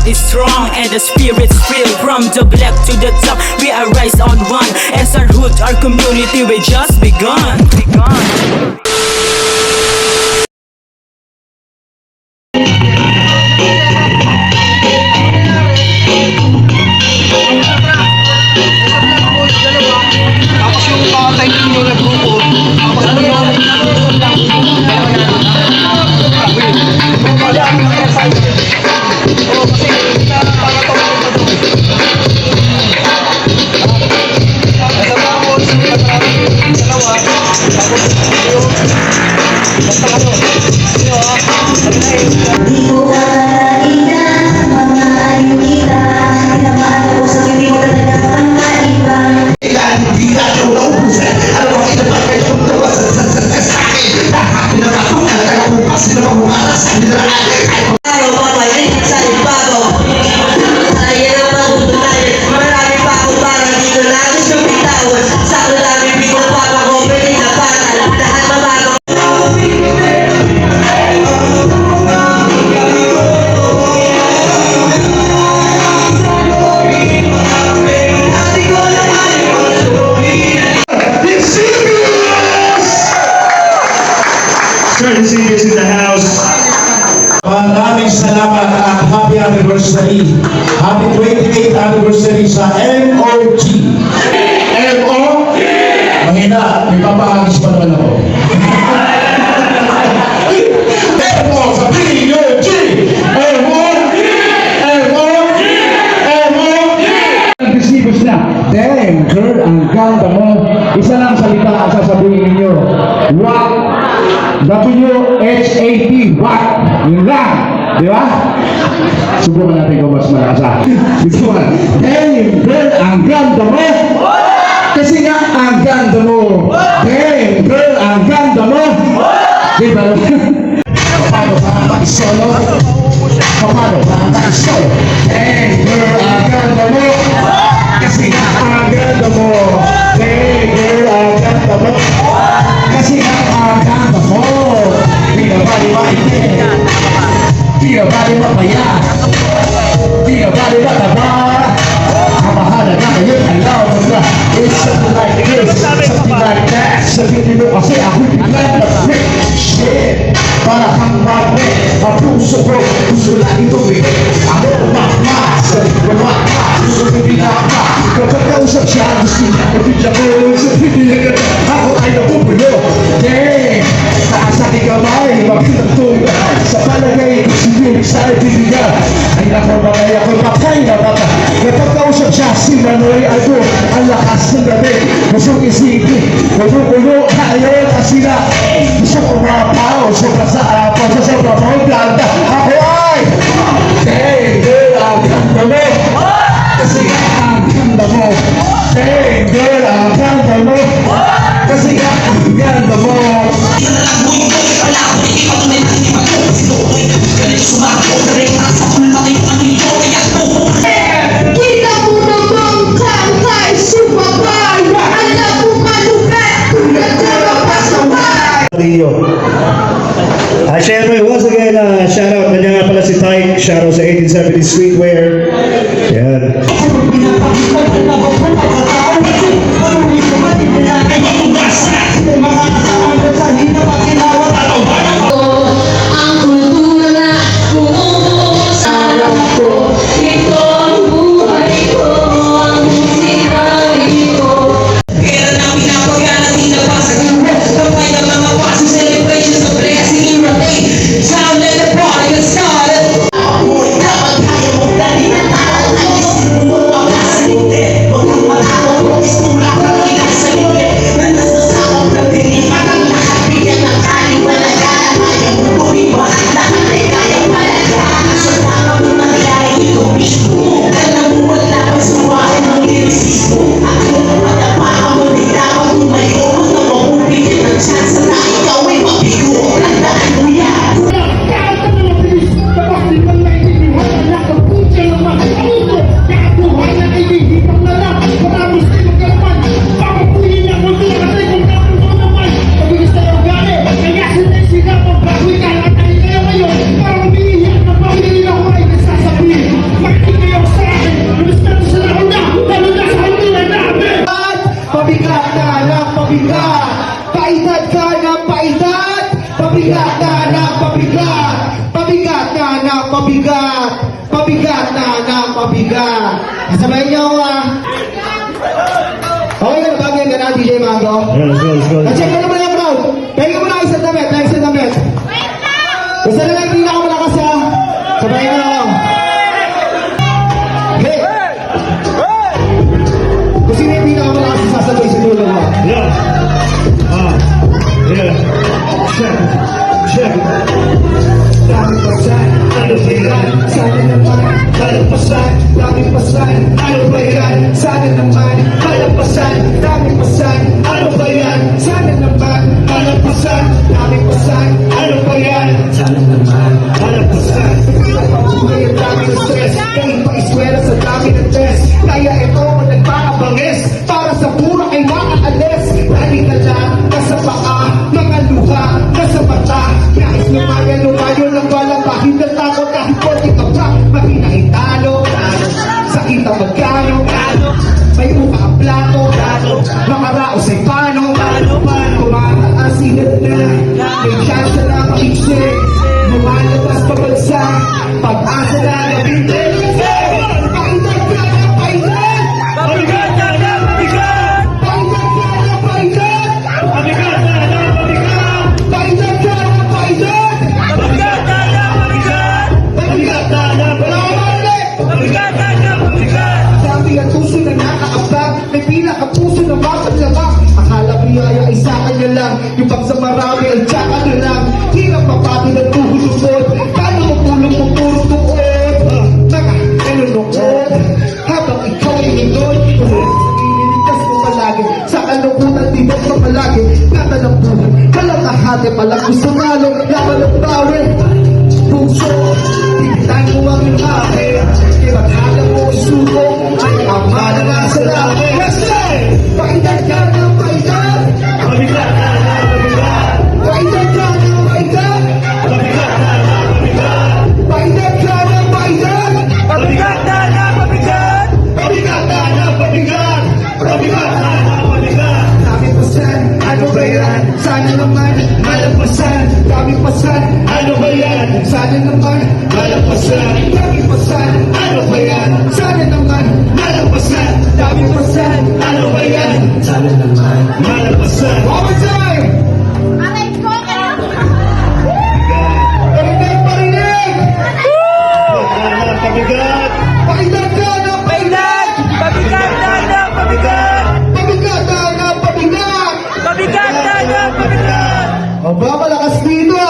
is strong and the spirit's real. From the black to the top, we are rise on one. As our hood, our community, we just begun. Tapos yung time nyo na grupo, tapos mo yung Certain seniors in the house. Maraming salamat at happy anniversary. Happy 28th anniversary sa MOG. MO? Mahina, may papahagis pa naman ako. MO sa POG! MO! MO! MO! Agresibos na. Damn, girl, ang ganda mo. Isa lang salita ang sasabihin ninyo. What? W-H-A-T, what? Yun lang. Di ba? Subukan natin kung mas malakas ha. Subukan. Damn, girl, ang ganda mo. Kasi nga, ang ganda mo. Damn, girl, ang ganda mo. Di ba? Paano sa mag-solo? Paano sa mag-solo? Damn, girl, ang ganda mo. Kasi nga, ang ganda mo. Damn, girl, ang ganda mo. Kasi nga, ang ganda mo. Di na bali maipin. Di na bali mapaya. Di na bali mataba. Ang mahalaga ngayon, ayaw mo na. It's something like this, something like that. Sabihin mo kasi ako biglang nag-break. Shit, para kang mag-break. Ang puso ko, gusto na ituloy. Ako umakmas, umakmas, gusto ko binaka. Kapag kausap siya, gusto niya ko bigla ko. Sabihin ka, ako ay napupulo. Dang, taas aking kamay, magpinagtong. Sa palagay, gusto sa ibigay. Ay nako, mamaya ko patay na bata. Kapag kausap siya, si Manoy Aldo, ang lakas ng gabi. Gusto isipin, mabubulo tayo kasi na gusto ko mapaw, sobra sa apaw, sa sobra mo ganda. Ako ay, dang, girl, ang ganda mo. Kasi ang ganda mo. Dang, girl, ang ganda mo. Kasi ang ganda mo. Kita mo namang kangkay, sumabay. Alam mo malupet, tulad na mapasaway. Siyempre, once again, shout out. Nandiyan nga pala si Tyke. Shout out sa 1870 Streetwear. Yan. Ang kultura na bumubuo sa alam ko. Ito ang buhay ko, ang musikahin ko. Kaya na pinapagana, tinapasag. Kapay ng mga paso, celebrations of blessing in your day. Sound and the party has started. Kapag kaya mong dali na tao, alisin mo ang nasa hindi. pabigat. Pabigat na pabigat. Sabayan niyo ako Okay ka na bagay ka na, DJ Mango? Yeah, let's go. Check mo naman yung crowd. Pahingin mo na isang damit, Gusto na lang hindi na ako malakas Sabayan niyo ako. Hey! Kung sino hindi na ako malakas, sasabay sa dulo mo. Yeah. Yeah. Check. Daming pasan, ano ba yan? Sana naman, malampasan. Daming pasan, ano ba yan? Sana naman, malampasan. Daming pasan, ano ba yan? Sana naman, malampasan. Daming pasan, ano ba yan? Sana naman, malampasan. Pagpapabuhay ang daming stress, kahit pa-iswela sa dami ng test. Kaya ito ang nagpapabangis, para sa pura ay makaalis. Dali ka lang, nasa paa, mga luha, nasa mata. Nais lumayo ng balang bahid na takot kahit konti ka pa. Makinahing talo, sakit ang magkano, may upa ang plato, makaraos ay paano, kumataas inat na, may chance na makiksi, lumalabas pabansa, pag-asa na nabinte. Pailan ka na, pailan! Pabigat na na, pabigat! Pailan ka na, pailan! Pabigat na, pabigat! Pailan ka na, pailan! Pabigat na na, pabigat! Pabigat na, Wala ka marinig! Pabigat na na, pabigat! Sabi ang puso na nakakabag, may pinakapuso na mapaglabak. Akala biyaya ay sa kanya lang, yung pag sa marami ay tsaka na lang. Hirap mapati ng tuhulupod, paano mo tulong mo puro tuod? Mga nalulungkod, habang ikaw ay nindod. Iniligtas mo palagi, sa kalungkutan di mo pa palagi. Kata ng buhay, kalakahati palang gusto nalo, laban ng bawi. Puso, tigitan mo ang iyong akin. Kaya mo isuko, ay ama na nasa langit. Yes, sir! Pailan ka na, pailan! Pabigat na, pabigat! Pailan ka na, pailan! Pabigat na, pabigat! Pailan ka na, pailan! Pabigat na na, pabigat! Pabigat na, pabigat! Pabigat na, pabigat! Daming pasan, ano ba yan? Sana naman, malampasan. Daming pasan, Ano ba yan? sana naman, Malampasan! daming pasan. Ano ba yan? Sana naman, Malampasan! daming pasan. Ano ba yan? Sana naman. Malampasan! One more time! Parinig, parinig! Pabigat! Pailan ka na, Pabigat! Pabigat na na, pabigat! pabigat ka na, pabigat! Pabigat na na, pabigat! Aba, malakas dito!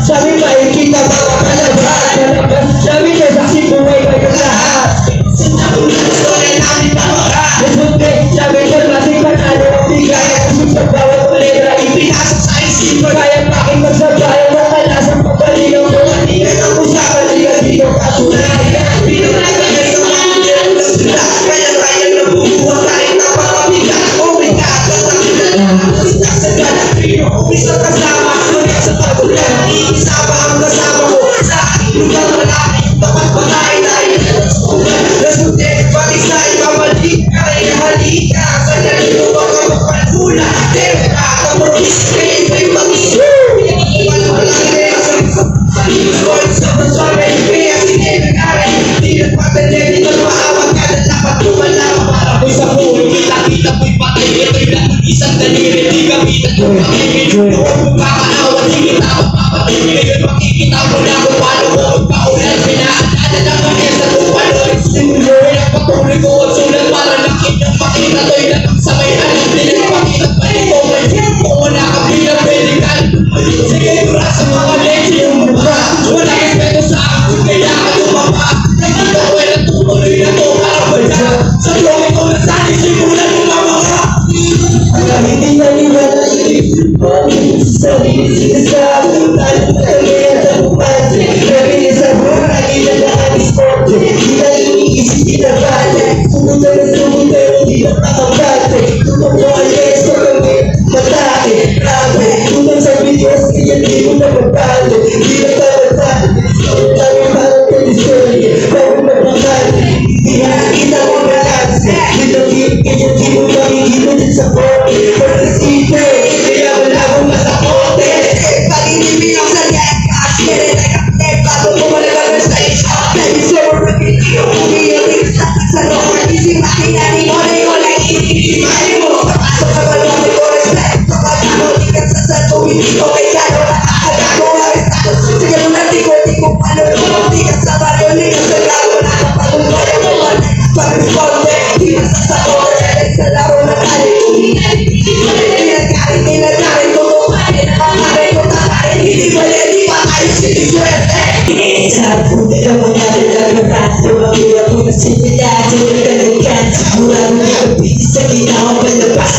Sabi makikita mga kalabas, sabi na saksi buhay kayo lahat. Sabi ko natin panalo, di kaya kusog sa bawat letra, ipinasok sa isipan. Kaya bakit magsabayan na kalasang pagkalinaw mo, hindi yan ang usapan, di ka dito katunayan. Pinunayan na yung mga nila ng sila, kaya nabubuha kahit napakabigat. Oh my God, isa sa galapino, isa kasama, hanggang sa pagulan, iisama ang kasama mo, sa aking lugar malaki, tapat pa tayo. Resulte, pati sa ibabalik, kaya halika, sa nalino mga magpalula, debe ka, kapagis, kaya iba'y mag-isu, wala kaya sa Lord, sa pasaray, kaya sinibigay, di nagpatalik, di nagpahawag ka na dapat lumalaw, para ko'y sa pulo, kita ko'y patay, ito'y lang, isang daliri, di kapitan, makikita ko, kung kakaawa, sige tawag, papatay, ngayon makikita mo na kung paano ko, paulan, pinaalala lang kami sa tupalo, sinuloy ang patuloy ko, at sulat para nakita. sinasabi tayo kami at ang pumase kami na sa buhay, nilalaan ang sporte di na iniisip, kinabate sumunod na sumunod pero di na makabate tumakbo alis sa kami matake, grabe tunang sa videos kaya di mo napapalo di na tabata ang dami parang teleserye bago mapakali di nakikita mo balance dito kaya di mo makikita din sa bote pag-isipe kaya wala akong masakote pag-inibig ako sa life kasi bago mo malabas sa isyo dahil sa marapit yung umiyakin sa loob isip makinani mo na yung nag-iisimani mo kapasok ka ba naman ko respect kapag ako di ka sasaluhin okay ka no nakakagago arestado sige mo natin ko di ko paano di ka sa baryo di ka sa gago nakapagulgoy mo pag-responde di ka sasaluhin dahil sa laro na kali pinagkarin pinagkarin ko nakakarin ko takarin hindi mali di pa kayo siniswerte sa puti ka mga nalalabato ang hirap mo na sinilado nagkalikan mura mo nakapiti sa ginawa palabas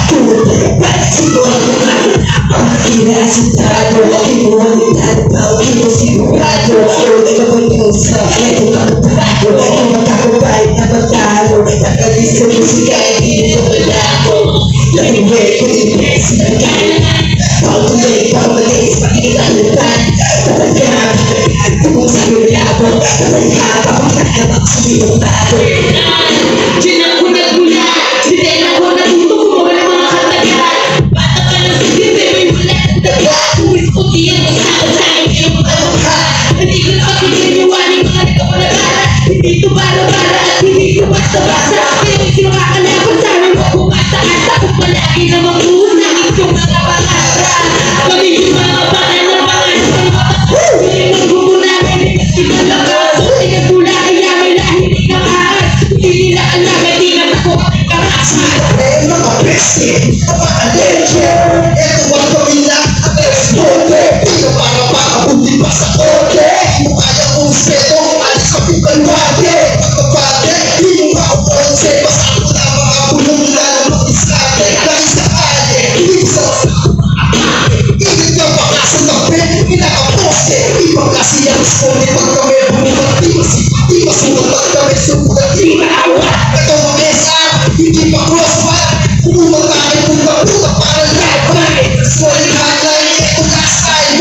tulad na kapat siguro ako nga inaasitado kinuha ni tataw kino sigurado ulit ka ba yung sa eto kang bago kung makakabait na matalo nakalis sa musika hindi ko malako lahiwe ko din sinagay pag-ulit pag-ulit pag-ilalatan talaga kung sa'yo labot talaga papagkakabak sa iyong bago Diyan ako nagmula, din ako natutuwa ng mga katagal. Bata ka lang sa hindi, may wala ng daga. Tuwis ko diyan mo sa akin, iyong kalukha. Hindi ko nakapaginiwanin mga nagkapalagaan. Hindi ito bara-bara at hindi ito basta-basta. Pero hindi makakalaban sa amin mo kung asa-asa. Kung palagi na mag-uunang itong mga pangarap. Kami yung mga panay na mga isang matakas. Hindi nagbubunagan, hindi kinalakas. Hindi pula kaya may lahi di nakakas. Hindi nila alam, hindi na ako kakarasa. Eh mga besti, mga attention eto ang pamilya at responde di ka para makabuti pa sa kote mo kaya kong seto alis ka pikalwate pagkabate di mo mauponse basta ako na mga pulong lalo mag-iskate dahil sa kate hindi sa Ingit ka pa ka sa tabi, pinaka-poste Iba kasi ang skone pag kami bumukat Di masipat, di masulat pag kami subukat Di maawa, ito ang mesa Hindi pa crossfire Kumuha tayo kung kaputa para laban Swelling hotline, ito last time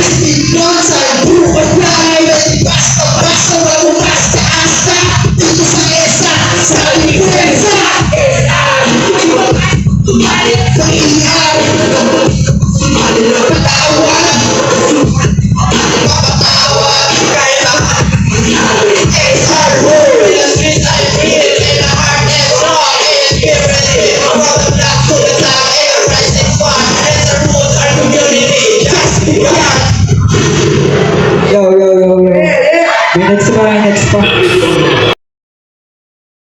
Speed bonsai, bukas na Ready basta-basta, walang basta-asta Dito sa ESA, sa Lipensa ESA, tumali kang iyan Sumali na patawan Papatawan Kaya naman SR in the streets I feel in the heart and soul in purity from the black to the top in a rising sun and the roots are community just begun Yo. May next pa.